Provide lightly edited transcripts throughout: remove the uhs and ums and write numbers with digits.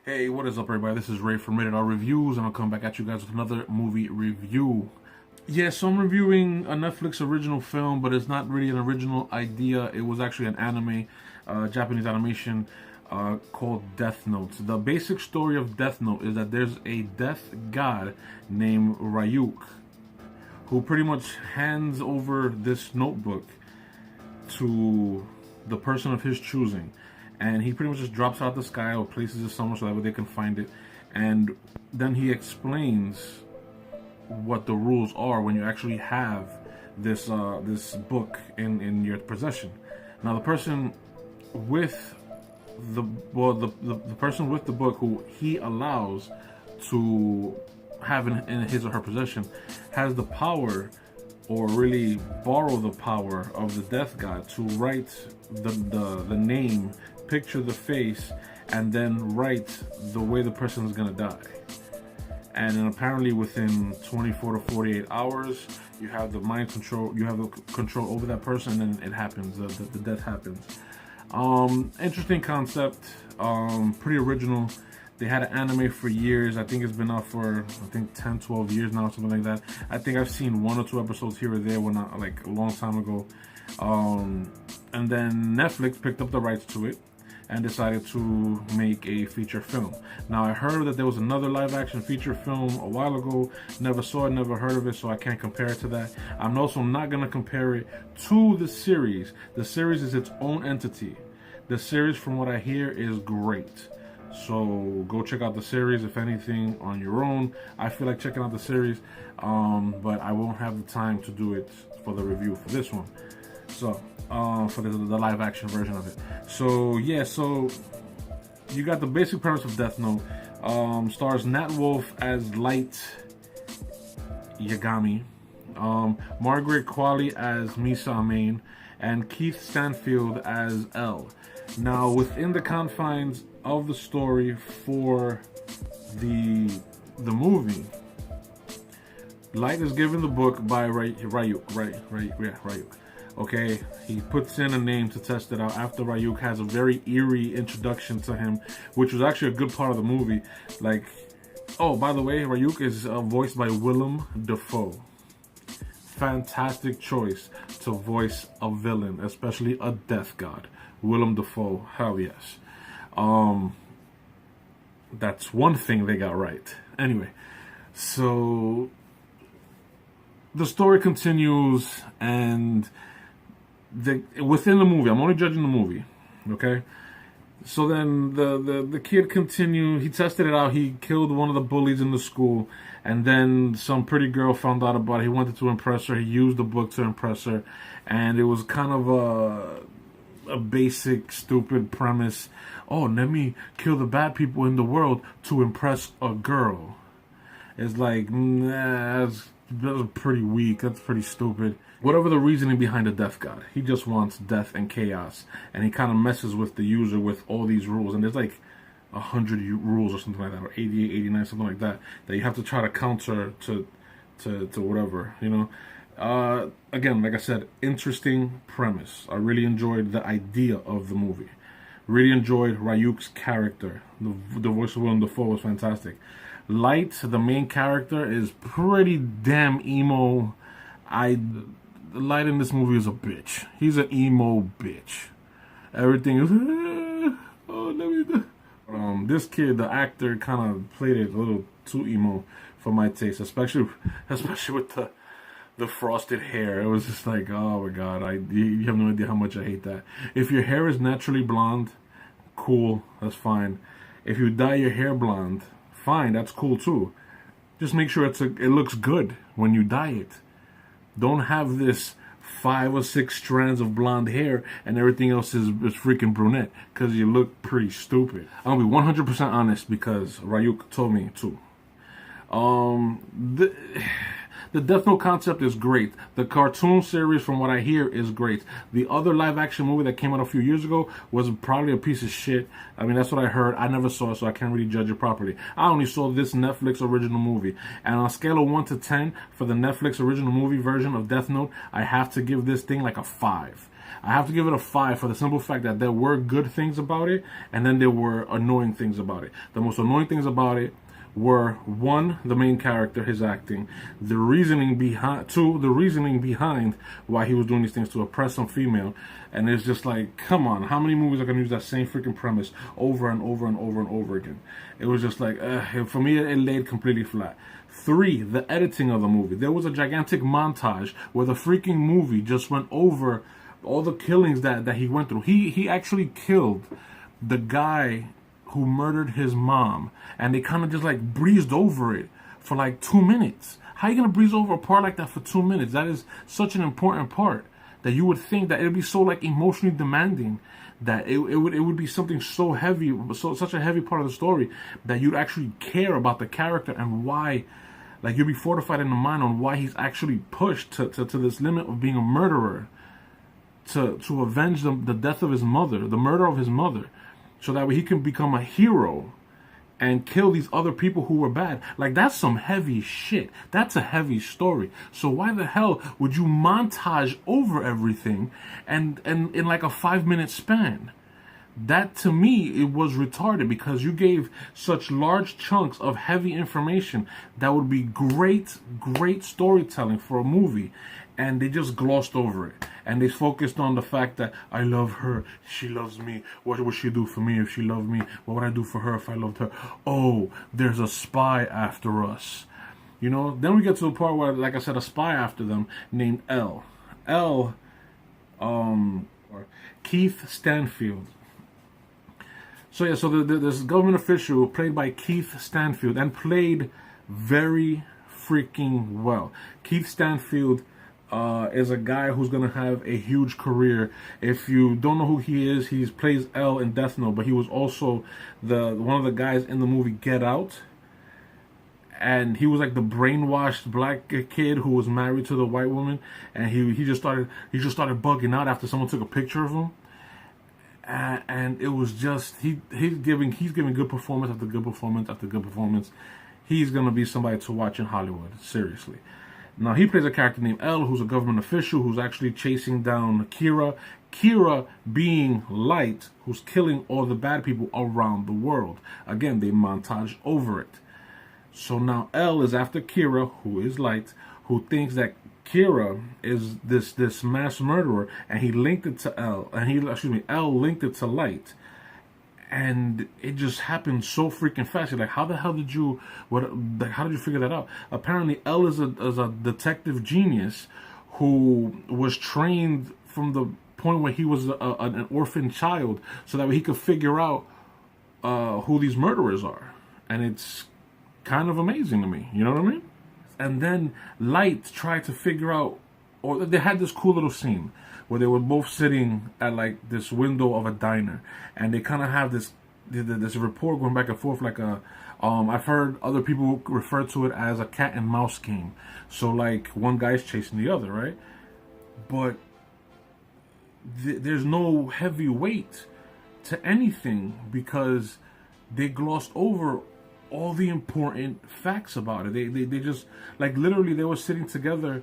Hey, what is up, everybody? This is Ray from Rated R Reviews, and I'll come back at you guys with another movie review. Yeah, so I'm reviewing a Netflix original film, but it's not really an original idea. It was actually an anime, Japanese animation called Deathnote. The basic story of Deathnote is that there's a death god named Ryuk who pretty much hands over this notebook to the person of his choosing. And he pretty much just drops out the sky or places it somewhere so that way they can find it. And then he explains what the rules are when you actually have this this book in your possession. Now the person with the person with the book who he allows to have in his or her possession has the power, or really borrow the power of the death god, to write the name, picture the face, and then write the way the person is gonna die. And then apparently within 24 to 48 hours, you have the mind control, you have the control over that person, and it happens, the death happens. Interesting concept, pretty original. They had an anime for years. I think it's been out for 10, 12 years now, something like that. I think I've seen 1 or 2 episodes here or there when like a long time ago. And then Netflix picked up the rights to it and decided to make a feature film. Now I heard that there was another live action feature film a while ago. Never saw it, never heard of it, so I can't compare it to that. I'm also not gonna compare it to the series. The series is its own entity. The series, from what I hear, is great. So go check out the series, if anything, on your own. I feel like checking out the series, but I won't have the time to do it for the review for this one. So, for the live action version of it. So yeah, so you got the basic premise of Death Note. Stars Nat Wolff as Light Yagami, Margaret Qualley as Misa Amain, and Keith Stanfield as L. Now, within the confines of the story for the movie, Light is given the book by Ryuk. Okay, he puts in a name to test it out after Ryuk has a very eerie introduction to him, which was actually a good part of the movie. Like, oh, by the way, Ryuk is voiced by Willem Dafoe. Fantastic choice to voice a villain, especially a death god. Willem Dafoe, hell yes. That's one thing they got right. Anyway, so the story continues, and within the movie, I'm only judging the movie, okay? So then the kid continued, he tested it out, he killed one of the bullies in the school, and then some pretty girl found out about it. He wanted to impress her, he used the book to impress her, and it was kind of a basic, stupid premise. Oh, let me kill the bad people in the world to impress a girl. It's like, nah, that's pretty weak, that's pretty stupid. Whatever the reasoning behind the death god, he just wants death and chaos, and he kind of messes with the user with all these rules, and there's like 100 rules or something like that, or 88, 89, something like that, that you have to try to counter to whatever, you know. Again, like I said, interesting premise. I really enjoyed the idea of the movie. Really enjoyed Ryuk's character. The voice of Willem Dafoe was fantastic. Light, the main character, is pretty damn emo. Light in this movie is a bitch. He's an emo bitch. Everything is, oh, let me do. This kid, the actor, kind of played it a little too emo for my taste, especially with the frosted hair. It was just like, oh my god, you have no idea how much I hate that. If your hair is naturally blonde, cool, that's fine. If you dye your hair blonde, fine, that's cool too. Just make sure it looks good when you dye it. Don't have this 5 or 6 strands of blonde hair and everything else is freaking brunette, because you look pretty stupid. I'm gonna be 100% honest because Ryuk told me to. The Death Note concept is great. The cartoon series, from what I hear, is great. The other live action movie that came out a few years ago was probably a piece of shit. I mean, that's what I heard. I never saw it, so I can't really judge it properly. I only saw this Netflix original movie. And on a scale of 1 to 10, for the Netflix original movie version of Death Note, I have to give this thing like a 5. I have to give it a 5 for the simple fact that there were good things about it, and then there were annoying things about it. The most annoying things about it were, one, the main character, his acting, the reasoning behind, two, the reasoning behind why he was doing these things to oppress some female. And it's just like, come on, how many movies are going to use that same freaking premise over and over and over and over again? It was just like, for me, it laid completely flat. 3, the editing of the movie. There was a gigantic montage where the freaking movie just went over all the killings that he went through. He actually killed the guy who murdered his mom, and they kind of just like breezed over it for like 2 minutes. How are you gonna breeze over a part like that for 2 minutes? That is such an important part that you would think that it would be so like emotionally demanding, that it would be something so heavy, such a heavy part of the story, that you'd actually care about the character and why, like you'd be fortified in the mind on why he's actually pushed to this limit of being a murderer, to avenge the death of his mother, the murder of his mother, so that way he can become a hero and kill these other people who were bad. Like, that's some heavy shit. That's a heavy story. So why the hell would you montage over everything and in like a 5-minute span? That, to me, it was retarded, because you gave such large chunks of heavy information that would be great storytelling for a movie, and they just glossed over it. And they focused on the fact that I love her, she loves me. What would she do for me if she loved me? What would I do for her if I loved her? Oh, there's a spy after us. You know, then we get to the part where, like I said, a spy after them named L. Keith Stanfield. So yeah, so this government official played by Keith Stanfield, and played very freaking well. Keith Stanfield is a guy who's gonna have a huge career. If you don't know who he is, he plays L in Deathnote, but he was also one of the guys in the movie Get Out. And he was like the brainwashed black kid who was married to the white woman, and he just started bugging out after someone took a picture of him. And it was just he's giving good performance after good performance after good performance. He's gonna be somebody to watch in Hollywood, seriously. Now he plays a character named L, who's a government official who's actually chasing down Kira. Kira being Light, who's killing all the bad people around the world. Again, they montage over it. So now L is after Kira, who is Light, who thinks that Kira is this mass murderer, and he linked it to L, and L linked it to Light, and it just happened so freaking fast. You're like, how the hell did you how did you figure that out? Apparently, L is a detective genius who was trained from the point where he was an orphan child, so that he could figure out who these murderers are, and it's kind of amazing to me. You know what I mean? And then Light tried to figure out, or they had this cool little scene where they were both sitting at like this window of a diner, and they kind of have this rapport going back and forth, like I've heard other people refer to it as a cat and mouse game. So like one guy's chasing the other, right? But there's no heavy weight to anything, because they glossed over all the important facts about it. They just, like, literally they were sitting together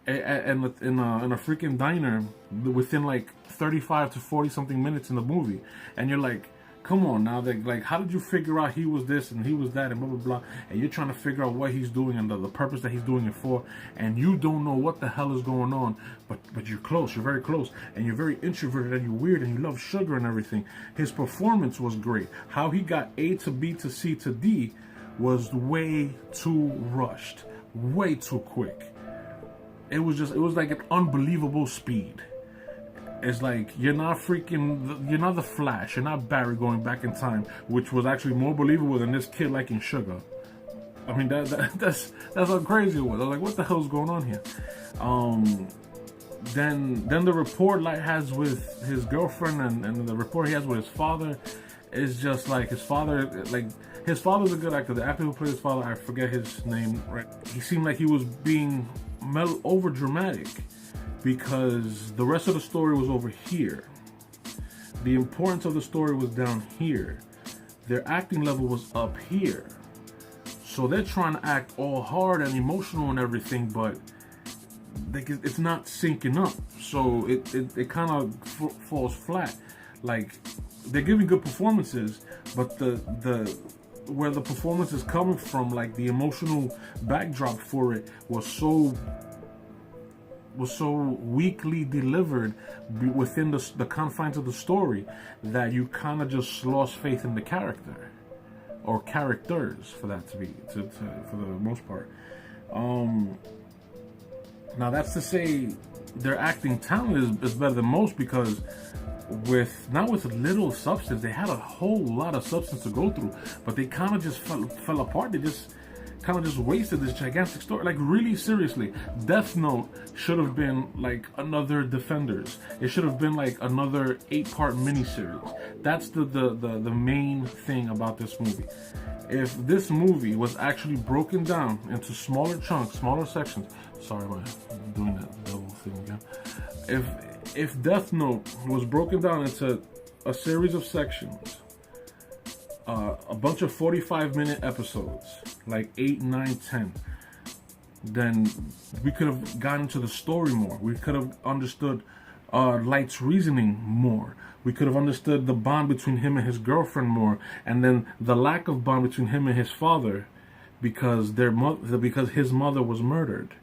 in a freaking diner within like 35 to 40 something minutes in the movie, and you're like, come on now, like, how did you figure out he was this and he was that and blah blah blah, and you're trying to figure out what he's doing and the purpose that he's doing it for, and you don't know what the hell is going on, but you're close, you're very close, and you're very introverted, and you're weird, and you love sugar and everything. His performance was great. How he got A to B to C to D was way too rushed, way too quick. It was like an unbelievable speed. It's like you're not the Flash, you're not Barry going back in time, which was actually more believable than this kid liking sugar. I mean, that's how crazy it was. I was like, what the hell's going on here? Then the rapport Light has with his girlfriend and the rapport he has with his father is just like his father's a good actor. The actor who plays his father, I forget his name, right? He seemed like he was being over dramatic, because the rest of the story was over here. The importance of the story was down here. Their acting level was up here. So they're trying to act all hard and emotional and everything, but like it's not syncing up, so it kind of falls flat. Like they're giving good performances, but the where the performance is coming from, like the emotional backdrop for it was so weakly delivered within the confines of the story that you kind of just lost faith in the character or characters, for that to be for the most part. Now that's to say their acting talent is better than most, because not with little substance, they had a whole lot of substance to go through, but they kind of just fell apart. They just kind of just wasted this gigantic story. Like, really, seriously, Deathnote should have been like another Defenders. It should have been like another 8-part miniseries. That's the main thing about this movie. If this movie was actually broken down into smaller chunks, smaller sections. Sorry, I'm doing that double thing again. If Deathnote was broken down into a series of sections, a bunch of 45-minute episodes, like 8, 9, 10, then we could have gotten to the story more. We could have understood Light's reasoning more. We could have understood the bond between him and his girlfriend more, and then the lack of bond between him and his father, because his mother was murdered.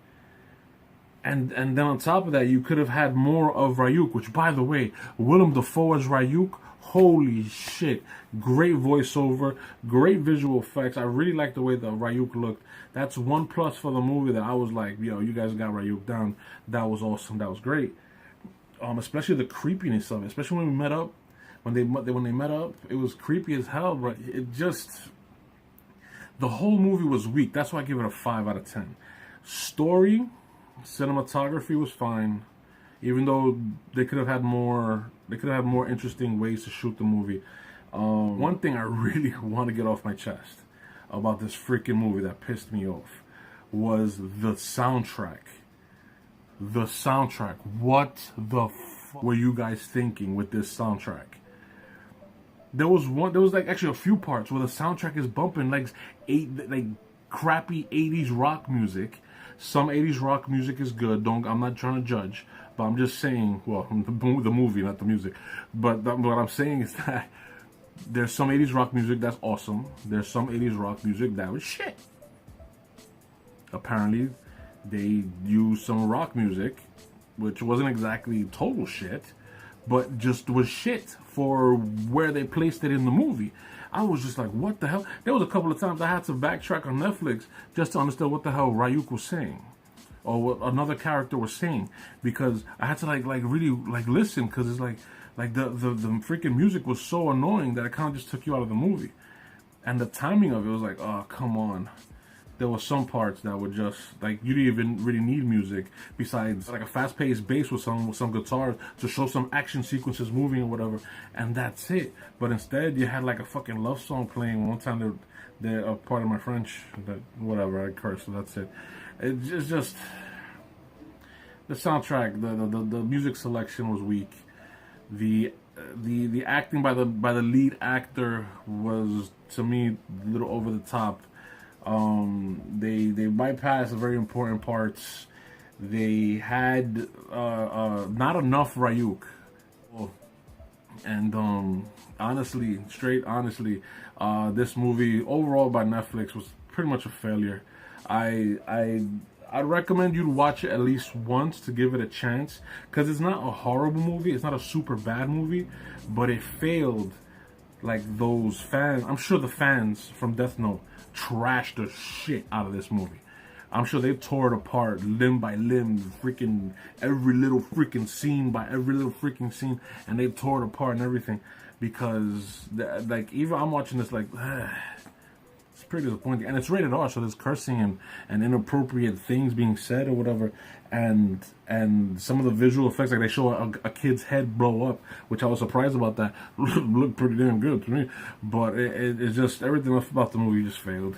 And then on top of that, you could have had more of Ryuk, which, by the way, Willem Dafoe as Ryuk, holy shit. Great voiceover, great visual effects. I really like the way the Ryuk looked. That's one plus for the movie that I was like, yo, you guys got Ryuk down. That was awesome. That was great. Especially the creepiness of it. Especially when we met up. When they met up, it was creepy as hell, but it just... The whole movie was weak. That's why I give it a 5 out of 10. Story... Cinematography was fine, even though they could have had more interesting ways to shoot the movie. One thing I really want to get off my chest about this freaking movie that pissed me off was the soundtrack. The soundtrack. What the fuck were you guys thinking with this soundtrack? There was like actually a few parts where the soundtrack is bumping like crappy 80s rock music. Some 80s rock music is good. I'm not trying to judge, but I'm just saying. Well, the movie, not the music. But what I'm saying is that there's some 80s rock music that's awesome. There's some 80s rock music that was shit. Apparently, they used some rock music, which wasn't exactly total shit, but just was shit for where they placed it in the movie. I was just like, what the hell? There was a couple of times I had to backtrack on Netflix just to understand what the hell Ryuk was saying, or what another character was saying, because I had to like really listen, because it's like the freaking music was so annoying that it kind of just took you out of the movie, and the timing of it was like, oh, come on. There were some parts that were just like, you didn't even really need music besides like a fast-paced bass with some guitars to show some action sequences moving or whatever, and that's it. But instead, you had like a fucking love song playing. One time, they're part of my French, that whatever, I curse, so that's it. It's just the soundtrack, the music selection was weak. The acting by the lead actor was, to me, a little over the top. They bypassed very important parts. They had not enough Ryuk, and honestly, this movie overall by Netflix was pretty much a failure. I'd recommend you to watch it at least once to give it a chance, because it's not a horrible movie. It's not a super bad movie, but it failed. Like those fans, I'm sure the fans from Deathnote trashed the shit out of this movie. I'm sure they tore it apart limb by limb, freaking every little freaking scene by every little freaking scene, and they tore it apart and everything, because like, even I'm watching this like, it's pretty disappointing. And it's rated R, so there's cursing and inappropriate things being said or whatever, and some of the visual effects, like they show a kid's head blow up, which I was surprised about. That looked pretty damn good to me, but it's just, everything else about the movie just failed.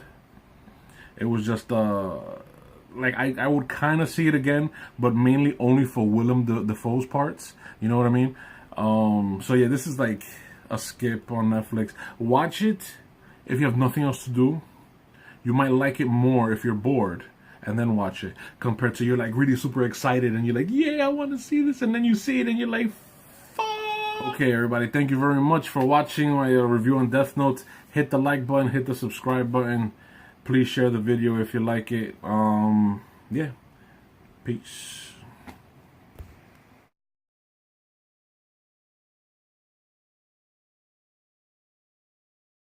It was just like, I would kind of see it again, but mainly only for Willem Dafoe's parts, you know what I mean? So yeah, this is like a skip on Netflix. Watch it if you have nothing else to do. You might like it more if you're bored, and then watch it, compared to you're like really super excited and you're like, yeah, I want to see this, and then you see it and you're like, fuck. Okay, everybody, thank you very much for watching my review on Death Note. Hit the like button, hit the subscribe button. Please share the video if you like it. Yeah, peace.